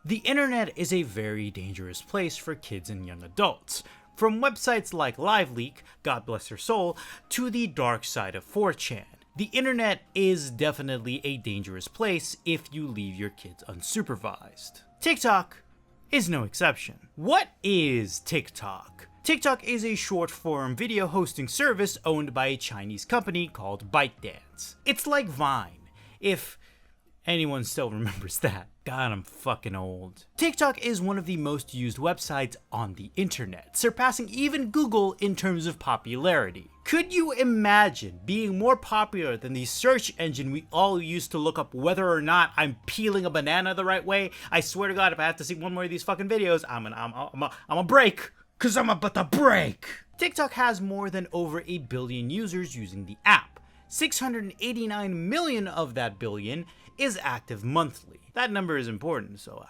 The internet is a very dangerous place for kids and young adults. From websites like LiveLeak, God bless her soul, to the dark side of 4chan. The internet is definitely a dangerous place if you leave your kids unsupervised. TikTok is no exception. What is TikTok? TikTok is a short-form video hosting service owned by a Chinese company called ByteDance. It's like Vine, if anyone still remembers that. God, I'm fucking old. TikTok is one of the most used websites on the internet, surpassing even Google in terms of popularity. Could you imagine being more popular than the search engine we all use to look up whether or not I'm peeling a banana the right way? I swear to God, if I have to see one more of these fucking videos, I'm a break, cause I'm about to break. TikTok has more than over 1 billion users using the app. 689 million of that billion is active monthly. That number is important, so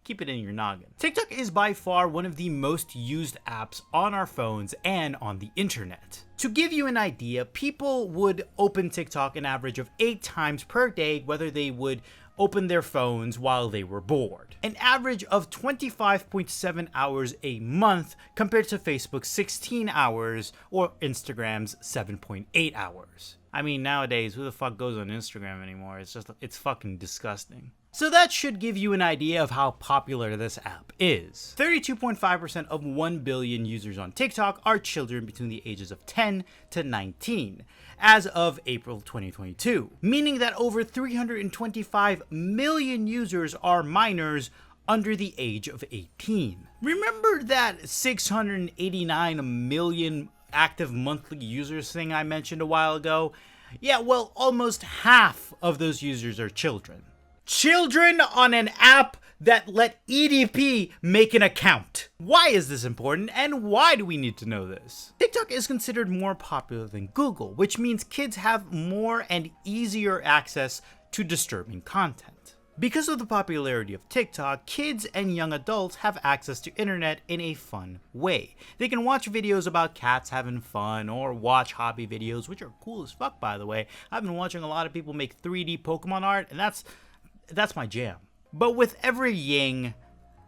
keep it in your noggin. TikTok is by far one of the most used apps on our phones and on the internet. To give you an idea, people would open TikTok an average of 8 times per day, whether they would open their phones while they were bored. An average of 25.7 hours a month compared to Facebook's 16 hours or Instagram's 7.8 hours. I mean, nowadays, who the fuck goes on Instagram anymore? It's fucking disgusting. So that should give you an idea of how popular this app is. 32.5% of 1 billion users on TikTok are children between the ages of 10 to 19, as of April 2022, meaning that over 325 million users are minors under the age of 18. Remember that 689 million active monthly users thing I mentioned a while ago? Yeah, well, almost half of those users are children. Children on an app that let EDP make an account. Why is this important, and why do we need to know this? TikTok is considered more popular than Google, which means kids have more and easier access to disturbing content. Because of the popularity of TikTok, kids and young adults have access to internet in a fun way. They can watch videos about cats having fun or watch hobby videos, which are cool as fuck, by the way. I've been watching a lot of people make 3D Pokemon art, and that's my jam. But with every yin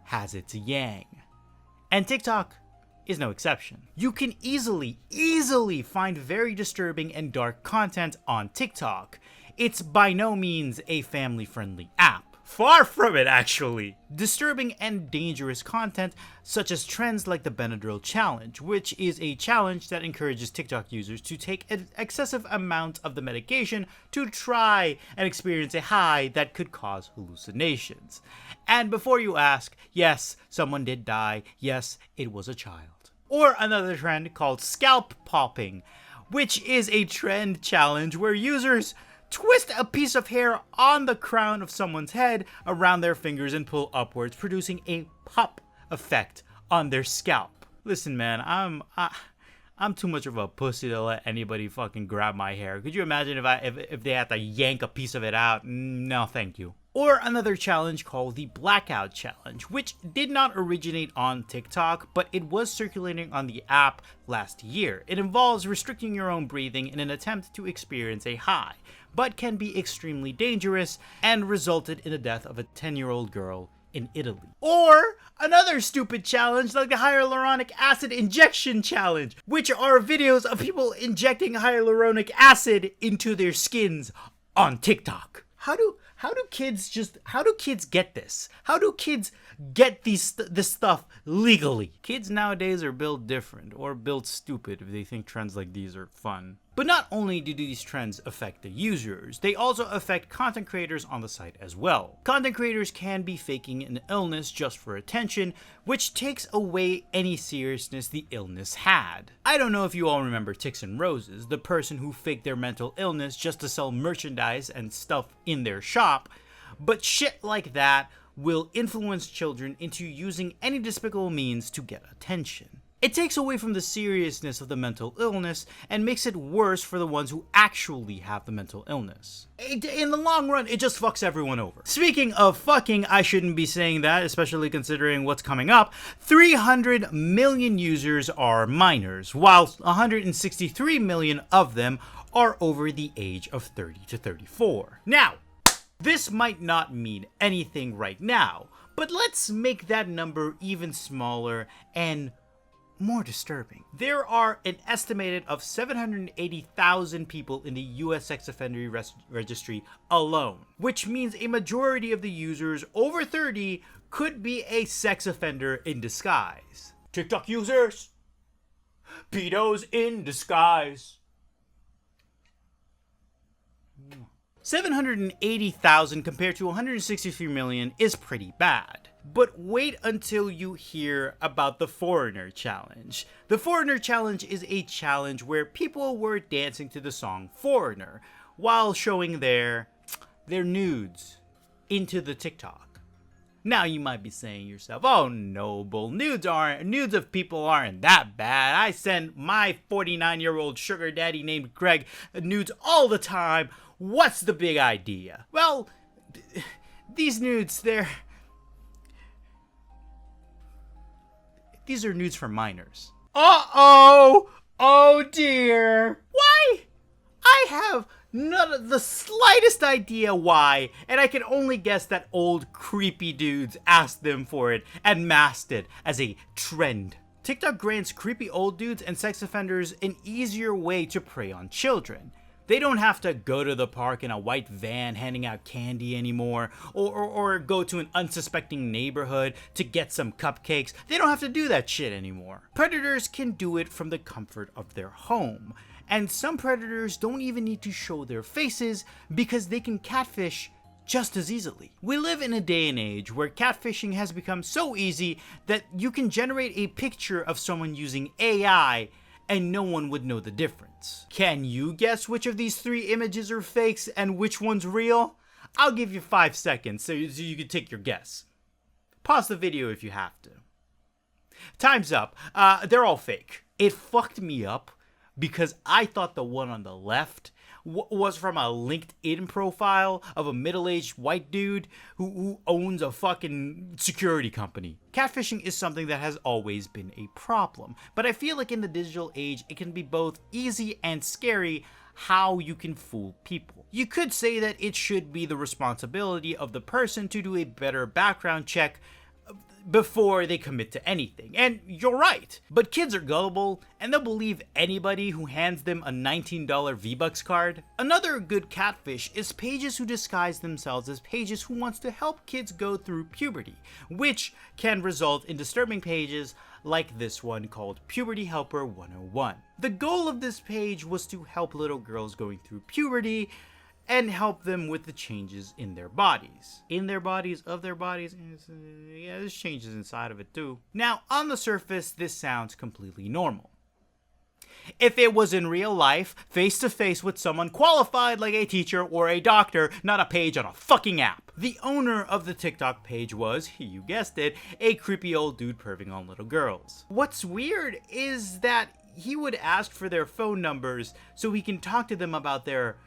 has its yang. And TikTok is no exception. You can easily find very disturbing and dark content on TikTok. It's by no means a family-friendly app. Far from it, actually. Disturbing and dangerous content, such as trends like the Benadryl challenge, which is a challenge that encourages TikTok users to take an excessive amount of the medication to try and experience a high that could cause hallucinations. And before you ask, yes, someone did die. Yes, it was a child. Or another trend called scalp popping, which is a trend challenge where users twist a piece of hair on the crown of someone's head around their fingers and pull upwards, producing a pop effect on their scalp. Listen, man, I'm too much of a pussy to let anybody fucking grab my hair. Could you imagine if they had to yank a piece of it out? No, thank you. Or another challenge called the Blackout Challenge, which did not originate on TikTok, but it was circulating on the app last year. It involves restricting your own breathing in an attempt to experience a high, but can be extremely dangerous and resulted in the death of a 10-year-old girl in Italy. Or another stupid challenge like the hyaluronic acid injection challenge, which are videos of people injecting hyaluronic acid into their skins on TikTok. How do kids get this? How do kids get this stuff legally? Kids nowadays are built different or built stupid if they think trends like these are fun. But not only do these trends affect the users, they also affect content creators on the site as well. Content creators can be faking an illness just for attention, which takes away any seriousness the illness had. I don't know if you all remember Ticks and Roses, the person who faked their mental illness just to sell merchandise and stuff in their shop, but shit like that will influence children into using any despicable means to get attention. It takes away from the seriousness of the mental illness and makes it worse for the ones who actually have the mental illness. In the long run, it just fucks everyone over. Speaking of fucking, I shouldn't be saying that, especially considering what's coming up. 300 million users are minors, while 163 million of them are over the age of 30 to 34. Now, this might not mean anything right now, But let's make that number even smaller and more disturbing. There are an estimated of 780,000 people in the US sex offender registry alone, which means a majority of the users over 30 could be a sex offender in disguise. TikTok users, pedos in disguise. 780,000 compared to 163 million is pretty bad. But wait until you hear about the Foreigner Challenge. The Foreigner Challenge is a challenge where people were dancing to the song Foreigner while showing their nudes into the TikTok. Now you might be saying to yourself, oh Noble, nudes of people aren't that bad. I send my 49-year-old sugar daddy named Greg nudes all the time. What's the big idea? Well, these nudes, these are nudes from minors. Uh-oh! Oh dear! Why? I have none of the slightest idea why, and I can only guess that old creepy dudes asked them for it and masked it as a trend. TikTok grants creepy old dudes and sex offenders an easier way to prey on children. They don't have to go to the park in a white van handing out candy anymore, or go to an unsuspecting neighborhood to get some cupcakes. They don't have to do that shit anymore. Predators can do it from the comfort of their home. And some predators don't even need to show their faces because they can catfish just as easily. We live in a day and age where catfishing has become so easy that you can generate a picture of someone using AI and no one would know the difference. Can you guess which of these 3 images are fakes and which one's real? I'll give you 5 seconds so you can take your guess. Pause the video if you have to. Time's up. They're all fake. It fucked me up because I thought the one on the left was from a LinkedIn profile of a middle-aged white dude who owns a fucking security company. Catfishing is something that has always been a problem, but I feel like in the digital age, it can be both easy and scary how you can fool people. You could say that it should be the responsibility of the person to do a better background check before they commit to anything. And you're right. But kids are gullible, and they'll believe anybody who hands them a $19 V-Bucks card. Another good catfish is pages who disguise themselves as pages who wants to help kids go through puberty, which can result in disturbing pages like this one called Puberty Helper 101. The goal of this page was to help little girls going through puberty and help them with the changes in their bodies. In their bodies, of their bodies, yeah, there's changes inside of it too. Now, on the surface, this sounds completely normal. If it was in real life, face to face with someone qualified like a teacher or a doctor, not a page on a fucking app. The owner of the TikTok page was, you guessed it, a creepy old dude perving on little girls. What's weird is that he would ask for their phone numbers so he can talk to them about their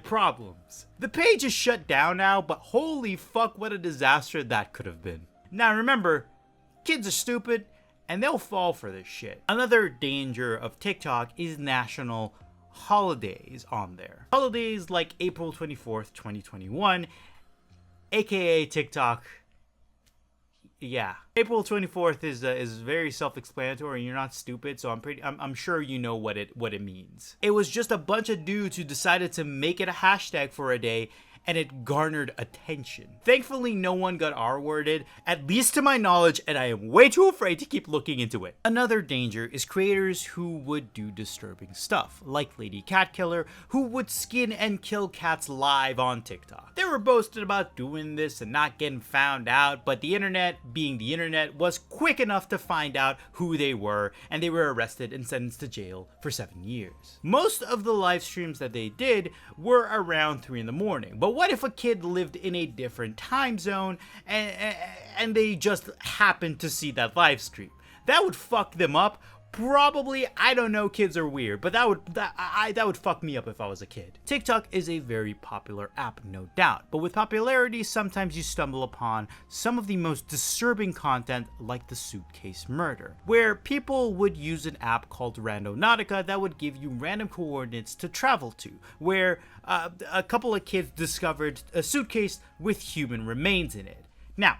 problems. The page is shut down now, but holy fuck, what a disaster that could have been. Now remember, kids are stupid and they'll fall for this shit. Another danger of TikTok is national holidays on there. Holidays like April 24th, 2021, aka TikTok. Yeah, April 24th is very self-explanatory, and you're not stupid, so I'm sure you know what it means. It was just a bunch of dudes who decided to make it a hashtag for a day, and it garnered attention. Thankfully, no one got R-worded, at least to my knowledge, and I am way too afraid to keep looking into it. Another danger is creators who would do disturbing stuff, like Lady Cat Killer, who would skin and kill cats live on TikTok. They were boasted about doing this and not getting found out, but the internet, being the internet, was quick enough to find out who they were, and they were arrested and sentenced to jail for 7 years. Most of the live streams that they did were around 3 in the morning, but what if a kid lived in a different time zone and they just happened to see that live stream? That would fuck them up. Probably, I don't know, kids are weird, but that would fuck me up if I was a kid. TikTok is a very popular app, no doubt, but with popularity, sometimes you stumble upon some of the most disturbing content, like the suitcase murder, where people would use an app called Randonautica that would give you random coordinates to travel to, where a couple of kids discovered a suitcase with human remains in it. Now,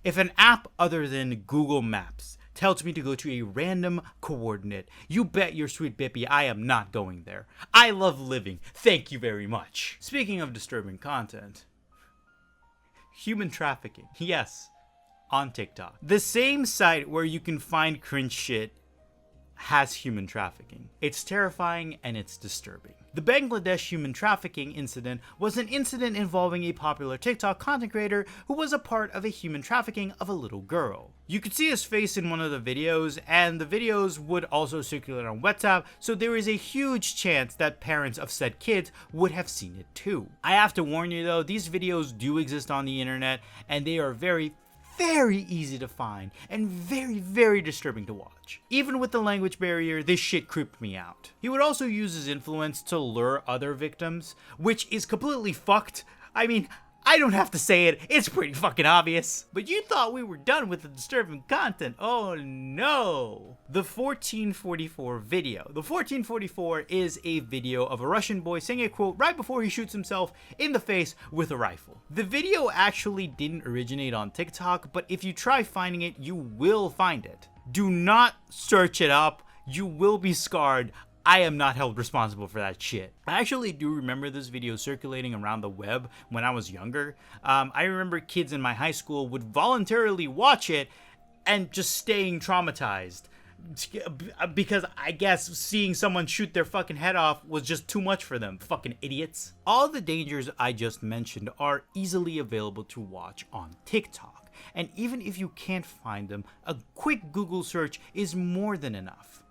if an app other than Google Maps tells me to go to a random coordinate, you bet your sweet bippy I am not going there. I love living. Thank you very much. Speaking of disturbing content, human trafficking. Yes, on TikTok. The same site where you can find cringe shit has human trafficking. It's terrifying and it's disturbing. The Bangladesh human trafficking incident was an incident involving a popular TikTok content creator who was a part of a human trafficking of a little girl. You could see his face in one of the videos, and the videos would also circulate on WhatsApp, so there is a huge chance that parents of said kids would have seen it too. I have to warn you though, these videos do exist on the internet, and they are very easy to find and very disturbing to watch. Even with the language barrier, this shit creeped me out. He would also use his influence to lure other victims, which is completely fucked. I mean, I don't have to say it, it's pretty fucking obvious. But you thought we were done with the disturbing content. Oh no! The 1444 video. The 1444 is a video of a Russian boy saying a quote right before he shoots himself in the face with a rifle. The video actually didn't originate on TikTok, but if you try finding it, you will find it. Do not search it up, you will be scarred. I am not held responsible for that shit. I actually do remember this video circulating around the web when I was younger. I remember kids in my high school would voluntarily watch it and just staying traumatized. Because I guess seeing someone shoot their fucking head off was just too much for them. Fucking idiots. All the dangers I just mentioned are easily available to watch on TikTok. And even if you can't find them, a quick Google search is more than enough.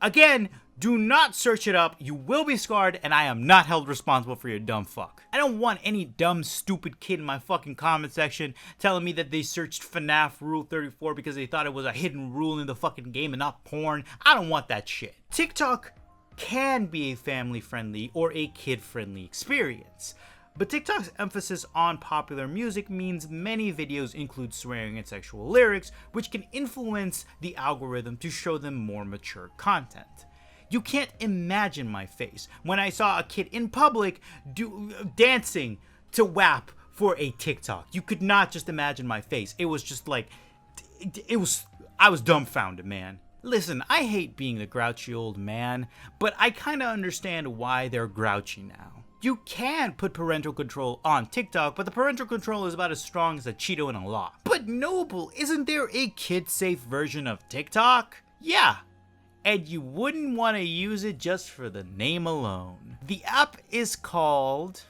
Again, do not search it up, you will be scarred, and I am not held responsible for your dumb fuck. I don't want any dumb, stupid kid in my fucking comment section telling me that they searched FNAF Rule 34 because they thought it was a hidden rule in the fucking game and not porn. I don't want that shit. TikTok can be a family-friendly or a kid-friendly experience. But TikTok's emphasis on popular music means many videos include swearing and sexual lyrics, which can influence the algorithm to show them more mature content. You can't imagine my face when I saw a kid in public dancing to WAP for a TikTok. You could not just imagine my face. It was just like, I was dumbfounded, man. Listen, I hate being the grouchy old man, but I kinda understand why they're grouchy now. You can put parental control on TikTok, but the parental control is about as strong as a Cheeto in a lock. But Noble, isn't there a kid-safe version of TikTok? Yeah, and you wouldn't want to use it just for the name alone. The app is called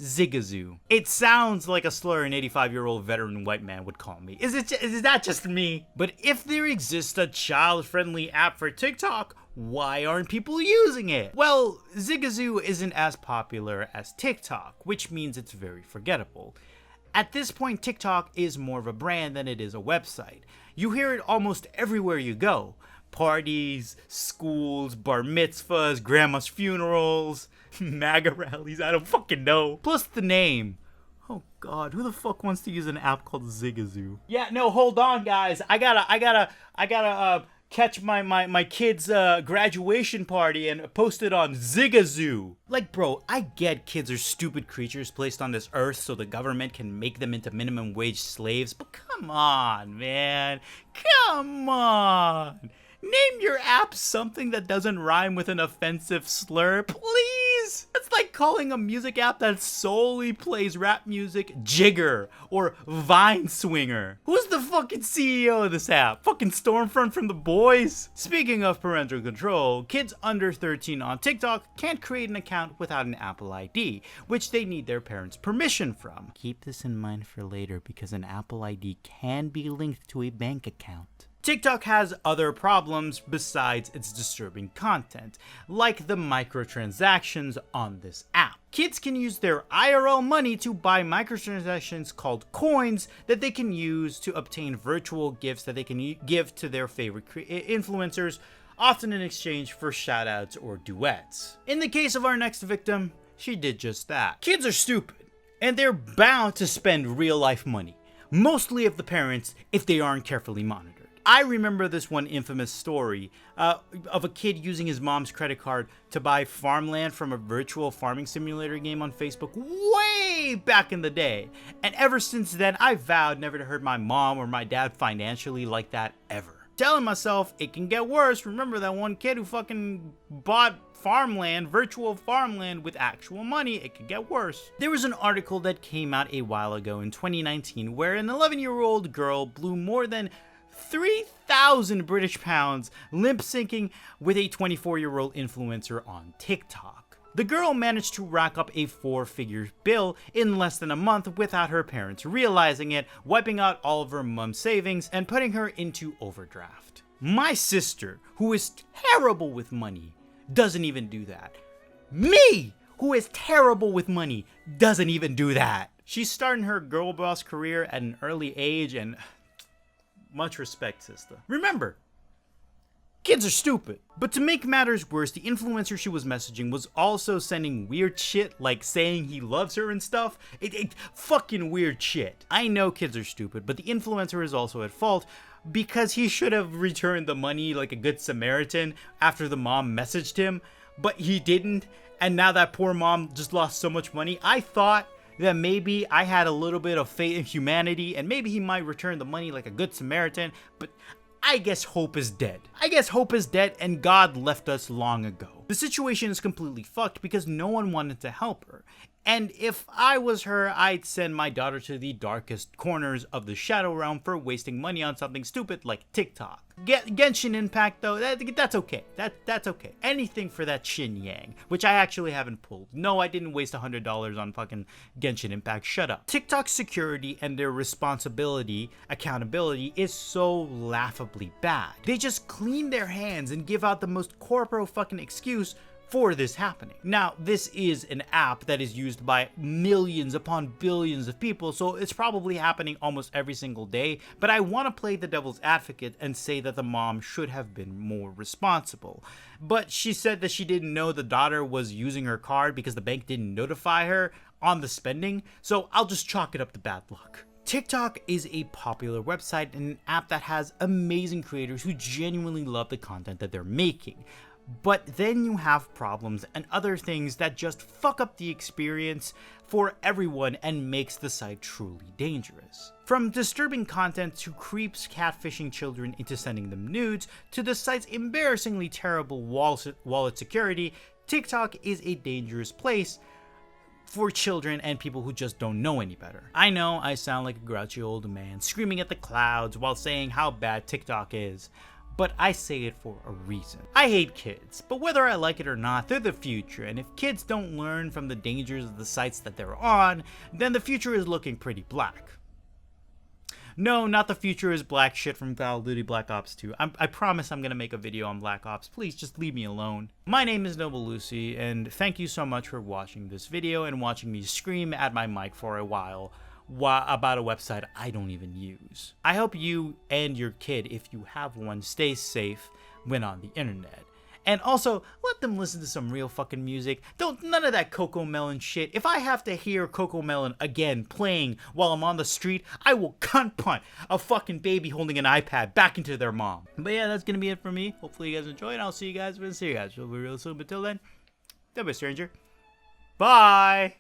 Zigazoo. It sounds like a slur an 85-year-old veteran white man would call me. Is that just me? But if there exists a child-friendly app for TikTok, why aren't people using it? Well, Zigazoo isn't as popular as TikTok, which means it's very forgettable. At this point, TikTok is more of a brand than it is a website. You hear it almost everywhere you go. Parties, schools, bar mitzvahs, grandma's funerals, MAGA rallies, I don't fucking know. Plus the name. Oh god, who the fuck wants to use an app called Zigazoo? Yeah, no, hold on guys. I gotta catch my kid's graduation party and post it on Zigazoo. Like, bro, I get kids are stupid creatures placed on this earth so the government can make them into minimum wage slaves, but come on, man. Come on. Name your app something that doesn't rhyme with an offensive slur, please. That's like calling a music app that solely plays rap music Jigger or Vine Swinger. Who's the fucking CEO of this app? Fucking Stormfront from The Boys? Speaking of parental control, kids under 13 on TikTok can't create an account without an Apple ID, which they need their parents' permission from. Keep this in mind for later because an Apple ID can be linked to a bank account. TikTok has other problems besides its disturbing content, like the microtransactions on this app. Kids can use their IRL money to buy microtransactions called coins that they can use to obtain virtual gifts that they can give to their favorite influencers, often in exchange for shoutouts or duets. In the case of our next victim, she did just that. Kids are stupid, and they're bound to spend real-life money, mostly of the parents if they aren't carefully monitored. I remember this one infamous story of a kid using his mom's credit card to buy farmland from a virtual farming simulator game on Facebook way back in the day. And ever since then, I vowed never to hurt my mom or my dad financially like that ever. Telling myself it can get worse. Remember that one kid who fucking bought farmland, virtual farmland with actual money? It could get worse. There was an article that came out a while ago in 2019 where an 11-year-old girl blew more than 3,000 British pounds limp syncing with a 24-year-old influencer on TikTok. The girl managed to rack up a 4-figure bill in less than a month without her parents realizing it, wiping out all of her mom's savings and putting her into overdraft. My sister, who is terrible with money, doesn't even do that. Me, who is terrible with money, doesn't even do that. She's starting her girl boss career at an early age, and much respect, sister. Remember, kids are stupid. But to make matters worse, the influencer she was messaging was also sending weird shit, like saying he loves her and stuff. Fucking weird shit. I know kids are stupid, but the influencer is also at fault because he should have returned the money like a good Samaritan after the mom messaged him, but he didn't, and now that poor mom just lost so much money. I thought that maybe I had a little bit of faith in humanity and maybe he might return the money like a good Samaritan, but I guess hope is dead. And God left us long ago. The situation is completely fucked because no one wanted to help her. And if I was her, I'd send my daughter to the darkest corners of the Shadow Realm for wasting money on something stupid like TikTok. Genshin Impact though, that's okay. That's okay. Anything for that Shin Yang, which I actually haven't pulled. No, I didn't waste $100 on fucking Genshin Impact. Shut up. TikTok's security and their accountability is so laughably bad. They just clean their hands and give out the most corpo fucking excuse for this happening. Now, this is an app that is used by millions upon billions of people, so it's probably happening almost every single day, but I want to play the devil's advocate and say that the mom should have been more responsible. But she said that she didn't know the daughter was using her card because the bank didn't notify her on the spending, so I'll just chalk it up to bad luck. TikTok is a popular website and an app that has amazing creators who genuinely love the content that they're making. But then you have problems and other things that just fuck up the experience for everyone and makes the site truly dangerous. From disturbing content to creeps catfishing children into sending them nudes, to the site's embarrassingly terrible wallet security, TikTok is a dangerous place for children and people who just don't know any better. I know I sound like a grouchy old man screaming at the clouds while saying how bad TikTok is, but I say it for a reason. I hate kids, but whether I like it or not, they're the future, and if kids don't learn from the dangers of the sites that they're on, then the future is looking pretty black. No, not the future is black shit from Call of Duty Black Ops 2. I promise I'm gonna make a video on Black Ops. Please just leave me alone. My name is Noble Lucy, and thank you so much for watching this video and watching me scream at my mic for a while about a website I don't even use. I hope you and your kid, if you have one, stay safe when on the internet. And also, let them listen to some real fucking music. None of that Coco Melon shit. If I have to hear Coco Melon again playing while I'm on the street, I will cunt punt a fucking baby holding an iPad back into their mom. But yeah, that's gonna be it for me. Hopefully you guys enjoyed. I'll see you guys real soon. But till then, don't be a stranger. Bye!